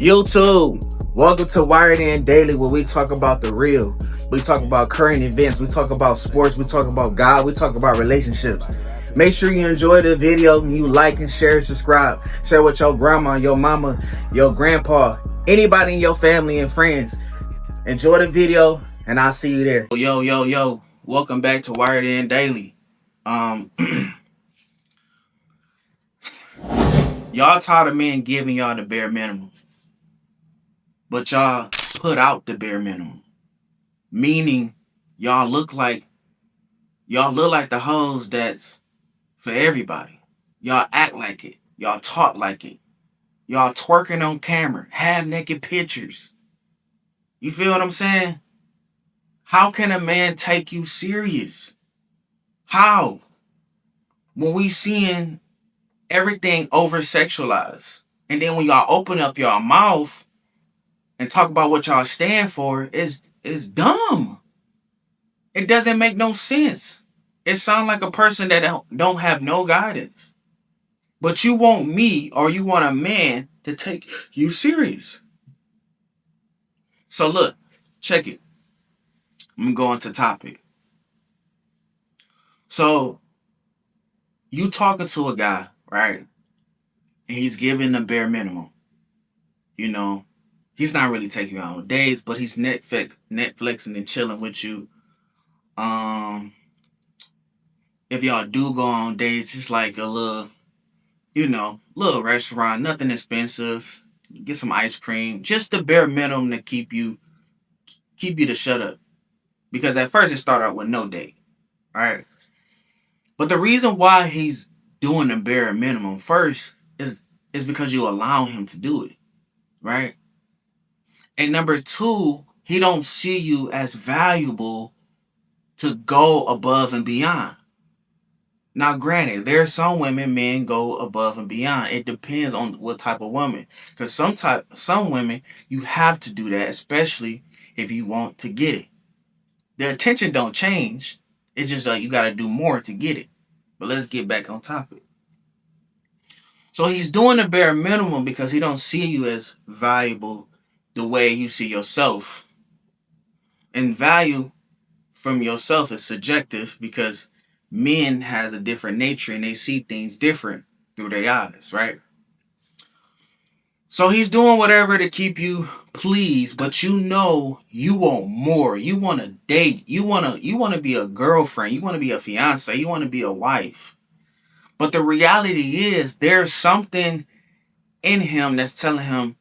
YouTube, welcome to Wired In Daily, where we talk about the real. We talk about current events. We talk about sports. We talk about God. We talk about relationships. Make sure you enjoy the video. You like and share, subscribe. Share with your grandma, your mama, your grandpa, anybody in your family and friends. Enjoy the video, and I'll see you there. Yo. Welcome back to Wired In Daily. Y'all tired of men giving y'all the bare minimum, but y'all put out the bare minimum. Meaning, y'all look like the hoes that's for everybody. Y'all act like it. Y'all talk like it. Y'all twerking on camera. Have naked pictures. You feel what I'm saying? How can a man take you serious? How? When we seeing everything over sexualized. And then when y'all open up y'all mouth and talk about what y'all stand for, it's dumb. It doesn't make no sense. It sounds like a person that don't have no guidance. But you want me, or you want a man to take you serious. So look, check it. I'm going to topic. So you talking to a guy, right? And he's giving the bare minimum. You know, he's not really taking you out on dates, but he's Netflixing and chilling with you. If y'all do go on dates, it's like a little restaurant, nothing expensive. Get some ice cream, just the bare minimum to keep you to shut up. Because at first it started out with no date, right? But the reason why he's doing the bare minimum first is because you allow him to do it, right? And number two, he don't see you as valuable to go above and beyond. Now, granted, there are some women men go above and beyond. It depends on what type of woman. Because some women you have to do that, especially if you want to get it. The attention don't change. It's just like you got to do more to get it. But let's get back on topic. So he's doing the bare minimum because he don't see you as valuable the way you see yourself. And value from yourself is subjective because men has a different nature and they see things different through their eyes, right? So he's doing whatever to keep you pleased, but you know you want more. You want to date. You want to be a girlfriend. You want to be a fiance. You want to be a wife. But the reality is there's something in him that's telling him,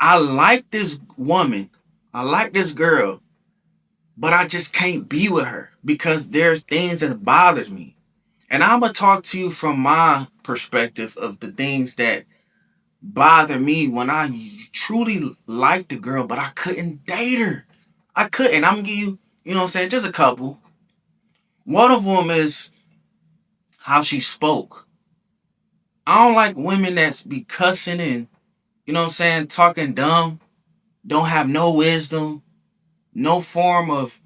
I like this woman. I like this girl, but I just can't be with her because there's things that bothers me. And I'm going to talk to you from my perspective of the things that bother me when I truly liked the girl, but I couldn't date her. I couldn't. I'm going to give you, you know what I'm saying, just a couple. One of them is how she spoke. I don't like women that's be cussing and, you know what I'm saying, talking dumb, don't have no wisdom, no form of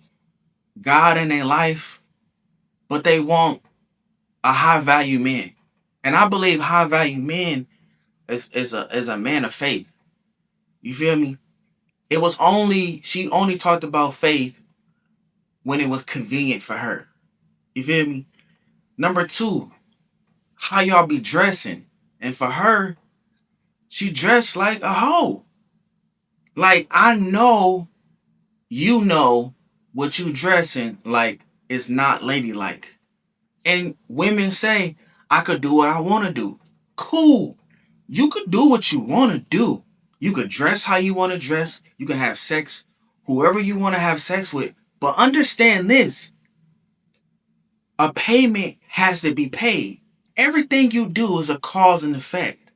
God in their life, but they want a high value man. And I believe high value men is a man of faith. You feel me? She only talked about faith when it was convenient for her. You feel me? Number two, how y'all be dressing. And for her, she dressed like a hoe. Like, I know you know what you dressing like is not ladylike. And women say, I could do what I want to do. Cool. You could do what you want to do. You could dress how you want to dress. You can have sex whoever you want to have sex with. But understand this. A payment has to be paid. Everything you do is a cause and effect.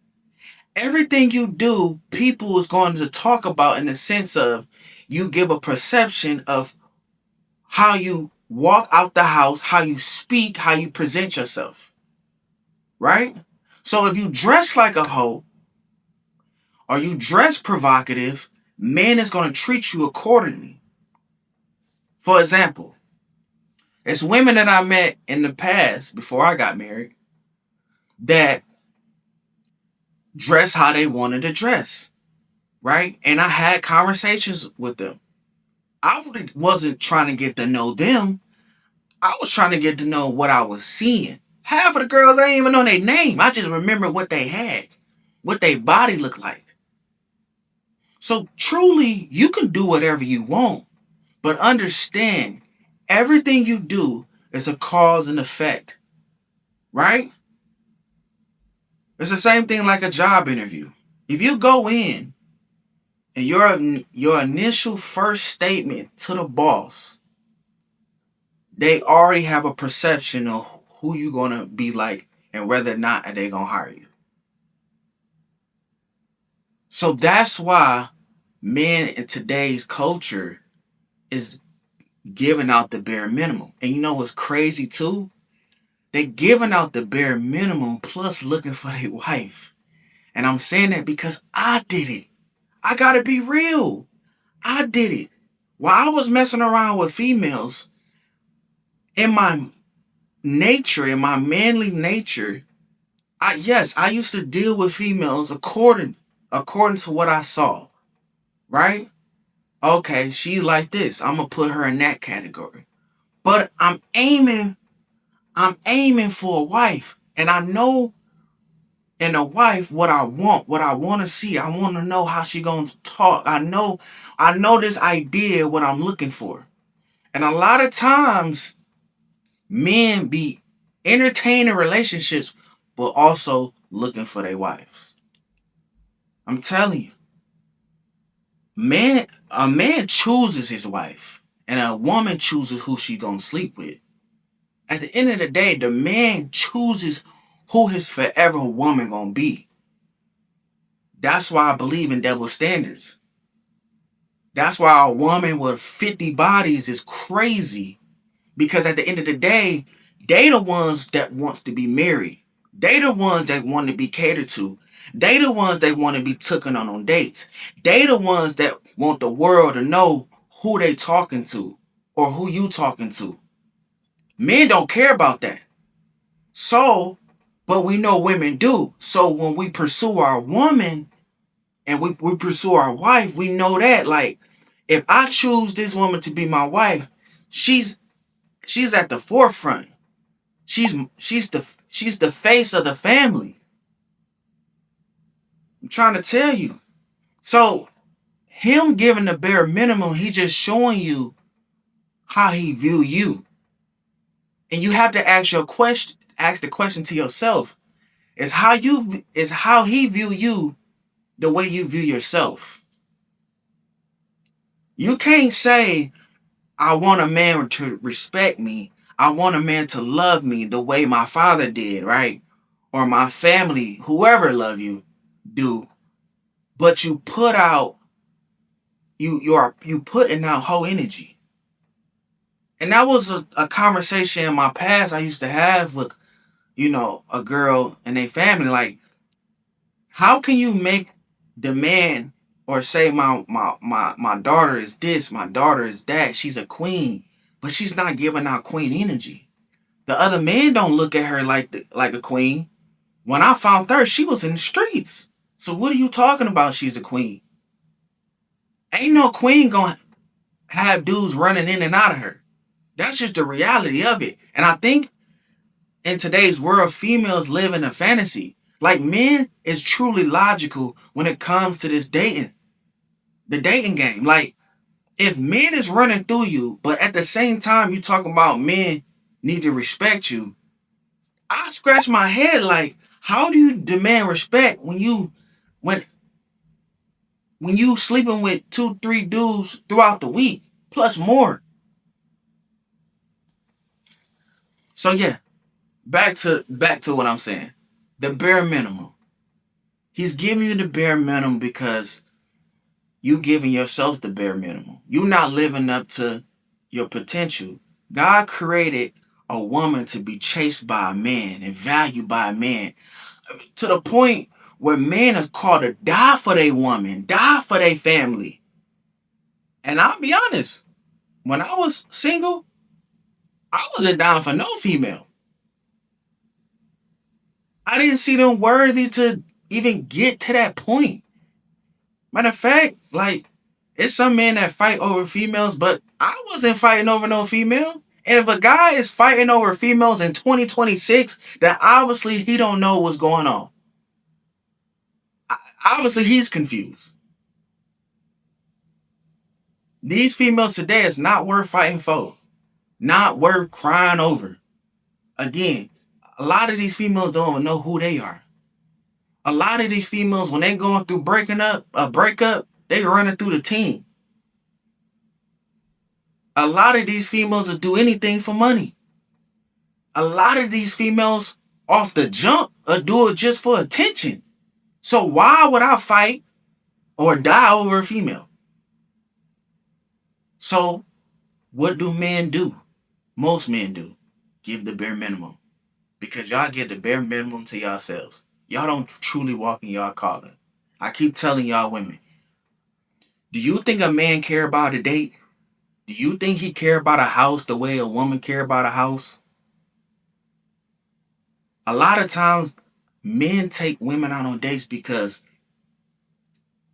Everything you do, people is going to talk about in the sense of you give a perception of how you walk out the house, how you speak, how you present yourself. Right? So if you dress like a hoe or you dress provocative, man is going to treat you accordingly. For example, it's women that I met in the past before I got married that dress how they wanted to dress. right? And I had conversations with them. I wasn't trying to get to know them. I was trying to get to know what I was seeing. Half of the girls, I didn't even know their name. I just remember what they had, what their body looked like. So truly, you can do whatever you want, but understand everything you do is a cause and effect, right? It's the same thing like a job interview. If you go in and your initial first statement to the boss, they already have a perception of who you're gonna be like and whether or not they gonna hire you. So that's why men in today's culture is giving out the bare minimum. And you know what's crazy too? They giving out the bare minimum plus looking for their wife. And I'm saying that because I did it. I gotta be real. I did it. While I was messing around with females, in my nature, in my manly nature, I used to deal with females according to what I saw. Right? Okay, she's like this. I'm gonna put her in that category. But I'm aiming for a wife. And I know in a wife what I want to see. I want to know how she going to talk. I know this idea what I'm looking for. And a lot of times men be entertaining relationships but also looking for their wives. I'm telling you, a man chooses his wife and a woman chooses who she gonna sleep with. At the end of the day, the man chooses who his forever woman gonna be. That's why I believe in double standards. That's why a woman with 50 bodies is crazy. Because at the end of the day, they the ones that wants to be married. They the ones that want to be catered to. They the ones that want to be taken on dates. They the ones that want the world to know who they talking to or who you talking to. Men don't care about that. So, but we know women do. So when we pursue our woman and we pursue our wife, we know that like if I choose this woman to be my wife, she's she's at the forefront. She's the face of the family. I'm trying to tell you. So him giving the bare minimum, he just showing you how he view you. And you have to ask the question to yourself. Is how he view you the way you view yourself. You can't say, I want a man to respect me. I want a man to love me the way my father did, right? Or my family, whoever love you, do. But you put out you putting out whole energy. And that was a conversation in my past I used to have with, a girl and a family. Like, how can you make the man or say my daughter is this, my daughter is that, she's a queen, but she's not giving out queen energy. The other men don't look at her like a queen. When I found her, she was in the streets. So what are you talking about? She's a queen. Ain't no queen gonna have dudes running in and out of her. That's just the reality of it. And I think in today's world, females live in a fantasy. Like men is truly logical when it comes to this the dating game. Like if men is running through you, but at the same time you talking about men need to respect you, I scratch my head like, how do you demand respect when when you sleeping with two, three dudes throughout the week, plus more? So yeah, back to what I'm saying. The bare minimum. He's giving you the bare minimum because you giving yourself the bare minimum. You're not living up to your potential. God created a woman to be chased by a man and valued by a man to the point where men are called to die for their woman, die for their family. And I'll be honest, when I was single, I wasn't down for no female. I didn't see them worthy to even get to that point. Matter of fact, like, it's some men that fight over females, but I wasn't fighting over no female. And if a guy is fighting over females in 2026, then obviously he don't know what's going on. Obviously he's confused. These females today is not worth fighting for. Not worth crying over. Again, a lot of these females don't even know who they are. A lot of these females, when they going through a breakup, they running through the team. A lot of these females will do anything for money. A lot of these females off the jump will do it just for attention. So why would I fight or die over a female? So what do men do? Most men do. Give the bare minimum. Because y'all give the bare minimum to yourselves. Y'all don't truly walk in y'all calling. I keep telling y'all women, do you think a man care about a date? Do you think he care about a house the way a woman care about a house? A lot of times, men take women out on dates because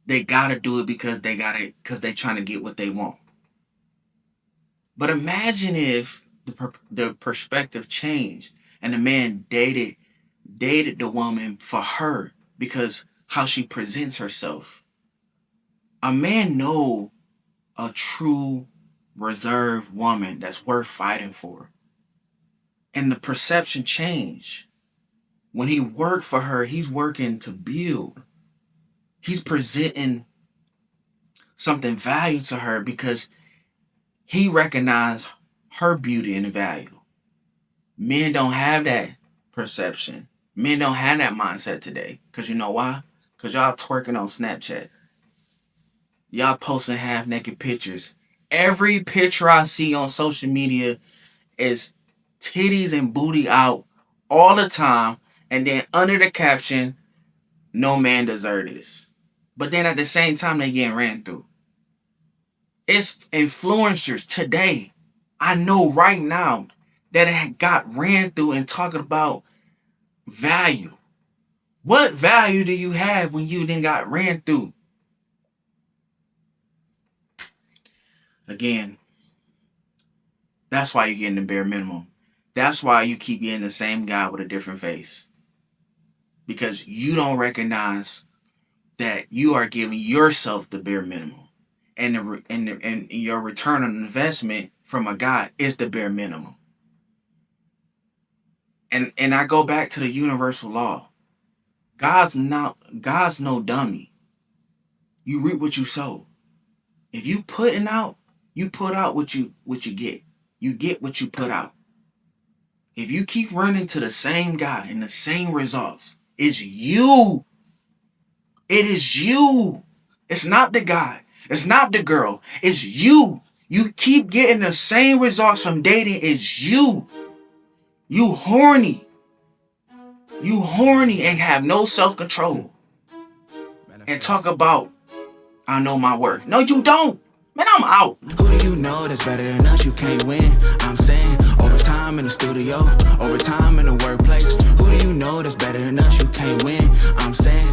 they gotta do it because they trying to get what they want. But imagine if the perspective changed and the man dated the woman for her because how she presents herself. A man know a true reserved woman that's worth fighting for. And the perception changed. When he worked for her, he's working to build. He's presenting something value to her because he recognized her beauty and value. Men don't have that perception. Men don't have that mindset today. Because you know why? Because y'all twerking on Snapchat. Y'all posting half-naked pictures. Every picture I see on social media is titties and booty out all the time. And then under the caption, no man deserves this. But then at the same time, they getting ran through. It's influencers today, I know right now, that it got ran through and talking about value. What value do you have when you then got ran through? Again, that's why you're getting the bare minimum. That's why you keep getting the same guy with a different face. Because you don't recognize that you are giving yourself the bare minimum. And your return on investment from a guy is the bare minimum. And I go back to the universal law. God's no dummy. You reap what you sow. If you putting out, you put out what you get. You get what you put out. If you keep running to the same guy and the same results, it's you. It is you. It's not the guy. It's not the girl. It's you. You keep getting the same results from dating. It's you. You horny. You horny and have no self-control. And talk about, I know my worth. No, you don't. Man, I'm out. Who do you know that's better than us? You can't win. I'm saying overtime in the studio, overtime in the workplace. Who do you know that's better than us? You can't win. I'm saying